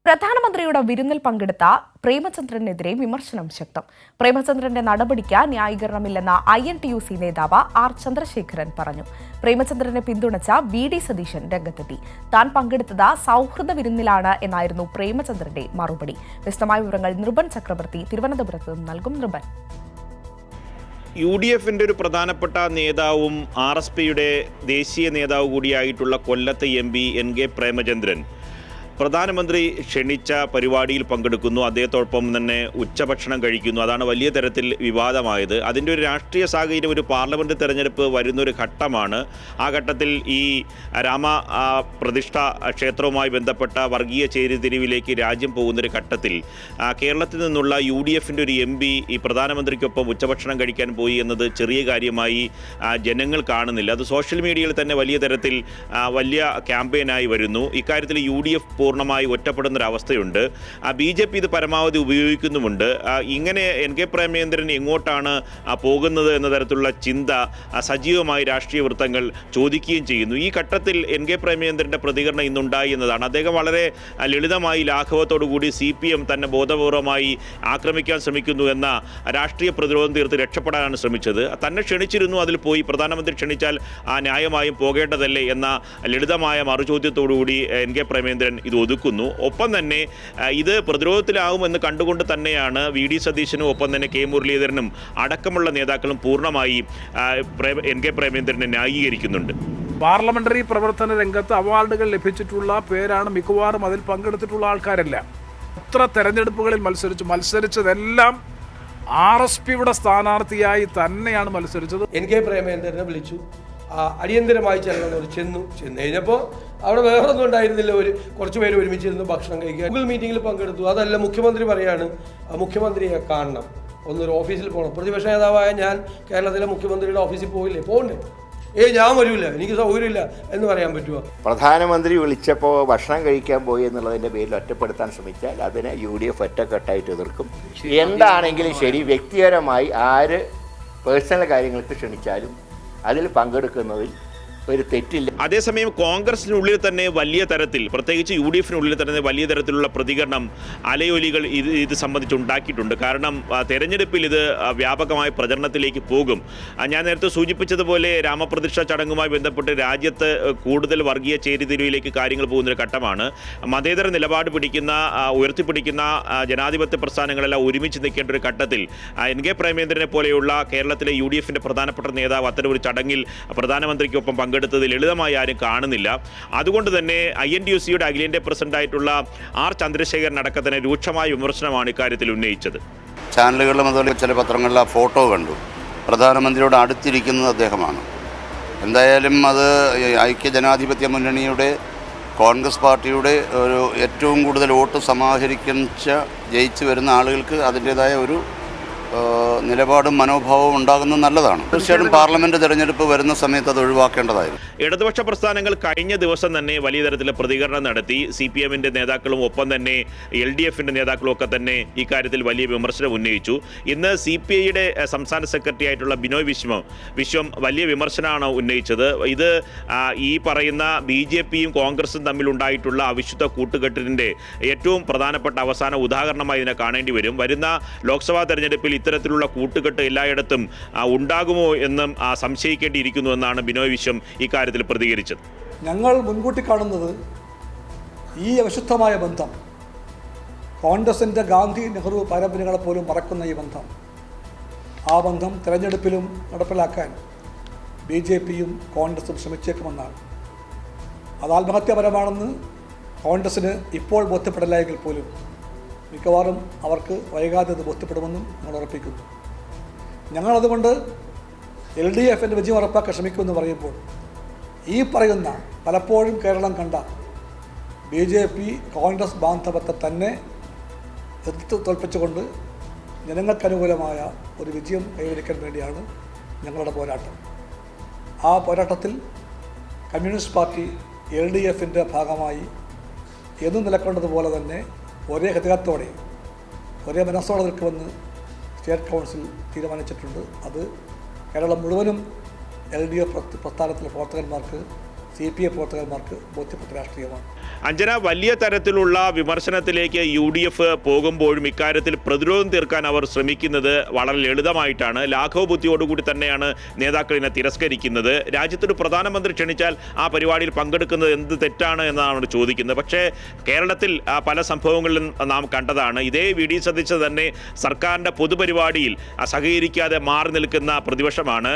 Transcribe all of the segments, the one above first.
പ്രധാനമന്ത്രിയുടെ വിരുന്നിൽ പങ്കെടുത്ത പ്രേമചന്ദ്രനെതിരെ വിമർശനം ശക്തം. പ്രേമചന്ദ്രന്റെ നടപടിക്ക് ന്യായീകരണമില്ലെന്ന INTUC നേതാവ് R ചന്ദ്രശേഖരൻ പറഞ്ഞു. പ്രേമചന്ദ്രനെ പിന്തുണച്ച VD സതീശൻ രംഗത്തെത്തി. താൻ പങ്കെടുത്തത് സൗഹൃദ വിരുന്നിലാണ് എന്നായിരുന്നു പ്രേമചന്ദ്രന്റെ മറുപടി. വിശദമായ വിവരങ്ങൾ നിർബൻ ചക്രവർത്തി തിരുവനന്തപുരത്ത് നിന്ന് നൽകും. നിർബൻ. UDFന്റെ ഒരു പ്രധാനപ്പെട്ട നേതാവും RSPയുടെ ദേശീയ നേതാവ് കൂടിയായിട്ടുള്ള കൊല്ലത്തെ MP NK പ്രേമചന്ദ്രൻ പ്രധാനമന്ത്രി ക്ഷണിച്ച പരിപാടിയിൽ പങ്കെടുക്കുന്നു. അദ്ദേഹത്തോടൊപ്പം തന്നെ ഉച്ചഭക്ഷണം കഴിക്കുന്നു. അതാണ് വലിയ തരത്തിൽ വിവാദമായത്. അതിൻ്റെ ഒരു രാഷ്ട്രീയ സാഹചര്യം ഒരു പാർലമെൻറ്റ് തെരഞ്ഞെടുപ്പ് വരുന്നൊരു ഘട്ടമാണ്. ആ ഘട്ടത്തിൽ ഈ രാമ പ്രതിഷ്ഠ ക്ഷേത്രവുമായി ബന്ധപ്പെട്ട വർഗീയ ചേരിതിരിവിലേക്ക് രാജ്യം പോകുന്നൊരു ഘട്ടത്തിൽ കേരളത്തിൽ നിന്നുള്ള UDFന്റെ ഒരു MP ഈ പ്രധാനമന്ത്രിക്കൊപ്പം ഉച്ചഭക്ഷണം കഴിക്കാൻ പോയി എന്നത് ചെറിയ കാര്യമായി ജനങ്ങൾ കാണുന്നില്ല. അത് സോഷ്യൽ മീഡിയയിൽ തന്നെ വലിയ തരത്തിൽ വലിയ ക്യാമ്പയിനായി വരുന്നു. ഇക്കാര്യത്തിൽ UDF പൂർണ്ണമായി ഒറ്റപ്പെടുന്നൊരവസ്ഥയുണ്ട്. BJP ഇത് പരമാവധി ഉപയോഗിക്കുന്നുമുണ്ട്. ഇങ്ങനെ NK പ്രേമചന്ദ്രൻ എങ്ങോട്ടാണ് പോകുന്നത് എന്ന തരത്തിലുള്ള ചിന്ത സജീവമായി രാഷ്ട്രീയ വൃത്തങ്ങൾ ചോദിക്കുകയും ചെയ്യുന്നു. ഈ ഘട്ടത്തിൽ NK പ്രേമചന്ദ്രൻ്റെ പ്രതികരണം ഇന്നുണ്ടായി എന്നതാണ്. അദ്ദേഹം വളരെ ലളിതമായി ലാഘവത്തോടു കൂടി CPM തന്നെ ബോധപൂർവമായി ആക്രമിക്കാൻ ശ്രമിക്കുന്നു എന്ന രാഷ്ട്രീയ പ്രതിരോധം തീർത്ത് രക്ഷപ്പെടാനാണ് ശ്രമിച്ചത്. തന്നെ ക്ഷണിച്ചിരുന്നു, അതിൽ പോയി പ്രധാനമന്ത്രി ക്ഷണിച്ചാൽ ന്യായമായും പോകേണ്ടതല്ലേ എന്ന ലളിതമായ മറുചോദ്യത്തോടുകൂടി NK പ്രേമചന്ദ്രൻ ഇത് ഒതുക്കുന്നു. ഒപ്പം തന്നെ ഇത് പ്രതിരോധത്തിലാവുമെന്ന് കണ്ടുകൊണ്ട് തന്നെയാണ് VD സതീശനും ഒപ്പം തന്നെ K മുരളീധരനും അടക്കമുള്ള നേതാക്കളും പൂർണ്ണമായി NK പ്രേമചന്ദ്രനെ ന്യായീകരിക്കുന്നുണ്ട്. പാർലമെന്ററി പ്രവർത്തന രംഗത്ത് അവാർഡുകൾ ലഭിച്ചിട്ടുള്ള പേരാണ് മിക്കവാറും അതിൽ പങ്കെടുത്തിട്ടുള്ള ആൾക്കാരെല്ലാം. എത്ര തെരഞ്ഞെടുപ്പുകളിൽ മത്സരിച്ചതെല്ലാം RSPയുടെ സ്ഥാനാർത്ഥിയായി തന്നെയാണ് മത്സരിച്ചത്. NK പ്രേമചന്ദ്രനെ വിളിച്ചു, അടിയന്തരമായി ചെന്നു കഴിഞ്ഞപ്പോൾ അവിടെ വേറൊന്നും ഉണ്ടായിരുന്നില്ല. കുറച്ച് പേര് ഒരുമിച്ചിരുന്ന് ഭക്ഷണം കഴിക്കുക, ഗൂഗിൾ മീറ്റിങ്ങിൽ പങ്കെടുത്തു. അതല്ല, മുഖ്യമന്ത്രി പറയാണ് മുഖ്യമന്ത്രിയെ കാണണം, ഒന്നൊരു ഓഫീസിൽ പോകണം. പ്രതിപക്ഷ നേതാവായ ഞാൻ കേരളത്തിലെ മുഖ്യമന്ത്രിയുടെ ഓഫീസിൽ പോകണ്ടേ? ഞാൻ വരില്ല, എനിക്ക് സൗകര്യമില്ല എന്ന് പറയാൻ പറ്റുമോ? പ്രധാനമന്ത്രി വിളിച്ചപ്പോൾ ഭക്ഷണം കഴിക്കാൻ പോയി എന്നുള്ളതിൻ്റെ പേരിൽ ഒറ്റപ്പെടുത്താൻ ശ്രമിച്ചാൽ അതിനെ UDF ഒറ്റക്കെട്ടായിട്ട് എതിർക്കും. എന്താണെങ്കിലും ശരി, വ്യക്തിപരമായി ആര് പേഴ്സണൽ കാര്യങ്ങൾക്ക് ക്ഷണിച്ചാലും അതിൽ പങ്കെടുക്കുന്നതിൽ ഒരു തെറ്റില്ല. അതേസമയം കോൺഗ്രസിനുള്ളിൽ തന്നെ വലിയ തരത്തിൽ, പ്രത്യേകിച്ച് UDFനുള്ളിൽ തന്നെ വലിയ തരത്തിലുള്ള പ്രതികരണം അലയൊലികൾ ഇത് സംബന്ധിച്ച് ഉണ്ടാക്കിയിട്ടുണ്ട്. കാരണം തെരഞ്ഞെടുപ്പിൽ ഇത് വ്യാപകമായ പ്രചരണത്തിലേക്ക് പോകും. ഞാൻ നേരത്തെ സൂചിപ്പിച്ചതുപോലെ രാമപ്രതിഷ്ഠ ചടങ്ങുമായി ബന്ധപ്പെട്ട് രാജ്യത്ത് കൂടുതൽ വർഗീയ ചേരിതിരിവിലേക്ക് കാര്യങ്ങൾ പോകുന്നൊരു ഘട്ടമാണ്. മതേതര നിലപാട് ഉയർത്തിപ്പിടിക്കുന്ന ജനാധിപത്യ പ്രസ്ഥാനങ്ങളെല്ലാം ഒരുമിച്ച് നിൽക്കേണ്ട ഒരു ഘട്ടത്തിൽ NK പ്രേമചന്ദ്രനെ പോലെയുള്ള കേരളത്തിലെ UDFന്റെ പ്രധാനപ്പെട്ട നേതാവ് അത്തരമൊരു ചടങ്ങിൽ പ്രധാനമന്ത്രിക്കൊപ്പം പങ്കെടുത്തത് ലളിതമായി ആരും കാണുന്നില്ല. അതുകൊണ്ട് തന്നെ INTUCയുടെ അഖിലേന്ത്യാ പ്രസിഡന്റായിട്ടുള്ള R ചന്ദ്രശേഖരൻ അടക്കം തന്നെ രൂക്ഷമായ വിമർശനമാണ് ഇക്കാര്യത്തിൽ ഉന്നയിച്ചത്. ചാനലുകളിലും അതുപോലെ ചില പത്രങ്ങളിൽ ആ ഫോട്ടോ കണ്ടു. പ്രധാനമന്ത്രിയോട് അടുത്തിരിക്കുന്നത് അദ്ദേഹമാണ്. എന്തായാലും അത് ഐക്യജനാധിപത്യ മുന്നണിയുടെ കോൺഗ്രസ് പാർട്ടിയുടെ ഒരു ഏറ്റവും കൂടുതൽ വോട്ട് സമാഹരിച്ച ജയിച്ചു വരുന്ന ആളുകൾക്ക് അതിൻ്റേതായ ഒരു നിലപാടും മനോഭാവവും ഉണ്ടാകുന്നത് നല്ലതാണ്. തീർച്ചയായിട്ടും പാർലമെന്റ് തെരഞ്ഞെടുപ്പ് വരുന്ന സമയത്ത് അത് ഒഴിവാക്കേണ്ടതായിരുന്നു. ഇടതുപക്ഷ പ്രസ്ഥാനങ്ങൾ കഴിഞ്ഞ ദിവസം തന്നെ വലിയ തരത്തിലുള്ള പ്രതികരണം നടത്തി. CPMന്റെ നേതാക്കളും ഒപ്പം തന്നെ LDFന്റെ നേതാക്കളും ഒക്കെ തന്നെ ഇക്കാര്യത്തിൽ വലിയ വിമർശനം ഉന്നയിച്ചു. ഇന്ന് CPIയുടെ സംസ്ഥാന സെക്രട്ടറി ആയിട്ടുള്ള ബിനോയ് വിശ്വം വലിയ വിമർശനമാണ് ഉന്നയിച്ചത്. ഇത് ഈ പറയുന്ന BJPയും കോൺഗ്രസും തമ്മിലുണ്ടായിട്ടുള്ള അവിശുദ്ധ കൂട്ടുകെട്ടിൻ്റെ ഏറ്റവും പ്രധാനപ്പെട്ട അവസാന ഉദാഹരണമായി ഇതിനെ കാണേണ്ടി വരും. വരുന്ന ലോക്സഭാ തെരഞ്ഞെടുപ്പിൽ ഇത്തരത്തിലുള്ള കൂട്ടുകെട്ട് എല്ലായിടത്തും ഉണ്ടാകുമോ എന്നും സംശയിക്കേണ്ടിയിരിക്കുന്നു എന്നാണ് ബിനോയ് വിശ്വം ഇക്കാര്യത്തിൽ പ്രതികരിച്ചത്. ഞങ്ങൾ മുൻകൂട്ടി കാണുന്നത് ഈ അവിശുദ്ധമായ ബന്ധം, കോൺഗ്രസിൻ്റെ ഗാന്ധി നെഹ്റു പാരമ്പര്യങ്ങളെപ്പോലും മറക്കുന്ന ഈ ബന്ധം, ആ ബന്ധം തെരഞ്ഞെടുപ്പിലും നടപ്പിലാക്കാൻ BJPയും കോൺഗ്രസും ശ്രമിച്ചേക്കുമെന്നാണ്. അത് ആത്മഹത്യാപരമാണെന്ന് കോൺഗ്രസിന് ഇപ്പോൾ ബോധ്യപ്പെടില്ലെങ്കിൽ പോലും മിക്കവാറും അവർക്ക് വൈകാതെ അത് ബോധ്യപ്പെടുമെന്നും ഞങ്ങൾ ഉറപ്പിക്കുന്നു. ഞങ്ങളതുകൊണ്ട് LDFന്റെ വിജയം ഉറപ്പാക്കാൻ ശ്രമിക്കുമെന്ന് പറയുമ്പോൾ ഈ പറയുന്ന പലപ്പോഴും കേരളം കണ്ട BJP കോൺഗ്രസ് ബാന്ധവത്തെ തന്നെ എതിർത്ത് തോൽപ്പിച്ചുകൊണ്ട് ജനങ്ങൾക്കനുകൂലമായ ഒരു വിജയം കൈവരിക്കാൻ വേണ്ടിയാണ് ഞങ്ങളുടെ പോരാട്ടം. ആ പോരാട്ടത്തിൽ കമ്മ്യൂണിസ്റ്റ് പാർട്ടി LDFന്റെ ഭാഗമായി എന്നും നിലക്കൊണ്ടതുപോലെ തന്നെ ഒരേ ഹൃദയത്തോടെ ഒരേ മനസ്സോടെ നിൽക്കുമെന്ന് സ്റ്റേറ്റ് കൗൺസിൽ തീരുമാനിച്ചിട്ടുണ്ട്. അത് കേരളം മുഴുവനും LDF പ്രസ്ഥാനത്തിലെ പ്രവർത്തകന്മാർക്ക് CPI പ്രവർത്തകന്മാർക്ക് ബോധ്യപ്പെട്ട രാഷ്ട്രീയമാണ്. അഞ്ജന, വലിയ തരത്തിലുള്ള വിമർശനത്തിലേക്ക് UDF പോകുമ്പോഴും ഇക്കാര്യത്തിൽ പ്രതിരോധം തീർക്കാൻ അവർ ശ്രമിക്കുന്നത് വളരെ ലളിതമായിട്ടാണ്. ലാഘവ ബുദ്ധിയോടുകൂടി തന്നെയാണ് നേതാക്കൾ ഇതിനെ തിരസ്കരിക്കുന്നത്. രാജ്യത്തൊരു പ്രധാനമന്ത്രി ക്ഷണിച്ചാൽ ആ പരിപാടിയിൽ പങ്കെടുക്കുന്നത് എന്ത് തെറ്റാണ് എന്നാണ് അവർ ചോദിക്കുന്നത്. പക്ഷേ കേരളത്തിൽ പല സംഭവങ്ങളിലും നാം കണ്ടതാണ്. ഇതേ VD സതീശൻ തന്നെ സർക്കാരിൻ്റെ പൊതുപരിപാടിയിൽ സഹകരിക്കാതെ മാറി നിൽക്കുന്ന പ്രതിപക്ഷമാണ്.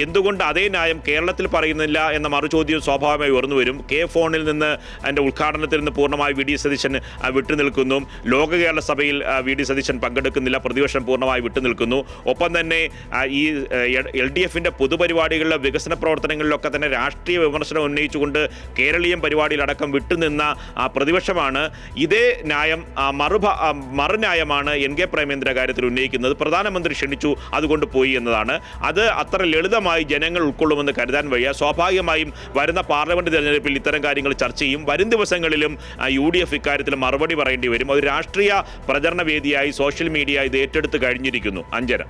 എന്തുകൊണ്ട് അതേ ന്യായം കേരളത്തിൽ പറയുന്നില്ല എന്ന മറുചോദ്യം സ്വാഭാവികമായി ഉയർന്നു വരും. ഫോണിൽ നിന്ന് എൻ്റെ ഉദ്ഘാടനത്തിൽ നിന്ന് പൂർണ്ണമായി VD സതീശൻ വിട്ടുനിൽക്കുന്നു. ലോക കേരള സഭയിൽ VD സതീശൻ പങ്കെടുക്കുന്നില്ല. പ്രതിപക്ഷം പൂർണ്ണമായി വിട്ടുനിൽക്കുന്നു. ഒപ്പം തന്നെ ഈ LDFിൻ്റെ പൊതുപരിപാടികളിലെ വികസന പ്രവർത്തനങ്ങളിലൊക്കെ തന്നെ രാഷ്ട്രീയ വിമർശനം ഉന്നയിച്ചുകൊണ്ട് കേരളീയം പരിപാടിയിലടക്കം വിട്ടുനിന്ന പ്രതിപക്ഷമാണ്. ഇതേ ന്യായം മറുന്യായമാണ് NK പ്രേമചന്ദ്രന്റെ കാര്യത്തിൽ ഉന്നയിക്കുന്നത്. പ്രധാനമന്ത്രി ക്ഷണിച്ചു, അതുകൊണ്ട് പോയി എന്നതാണ്. അത് അത്ര ലളിതമായി ജനങ്ങൾ ഉൾക്കൊള്ളുമെന്ന് കരുതാൻ വയ്യ. സ്വാഭാവികമായും വരുന്ന പാർലമെന്റ് തെരഞ്ഞെടുപ്പിൽ ഇത്തരം കാര്യങ്ങൾ ചർച്ച ചെയ്യും. വരും ദിവസങ്ങളിലും UDF ഇക്കാര്യത്തിൽ മറുപടി പറയേണ്ടി വരും. ഒരു രാഷ്ട്രീയ പ്രചരണ വേദിയായി സോഷ്യൽ മീഡിയ ഇത് ഏറ്റെടുത്ത് കഴിഞ്ഞിരിക്കുന്നു. അഞ്ജന.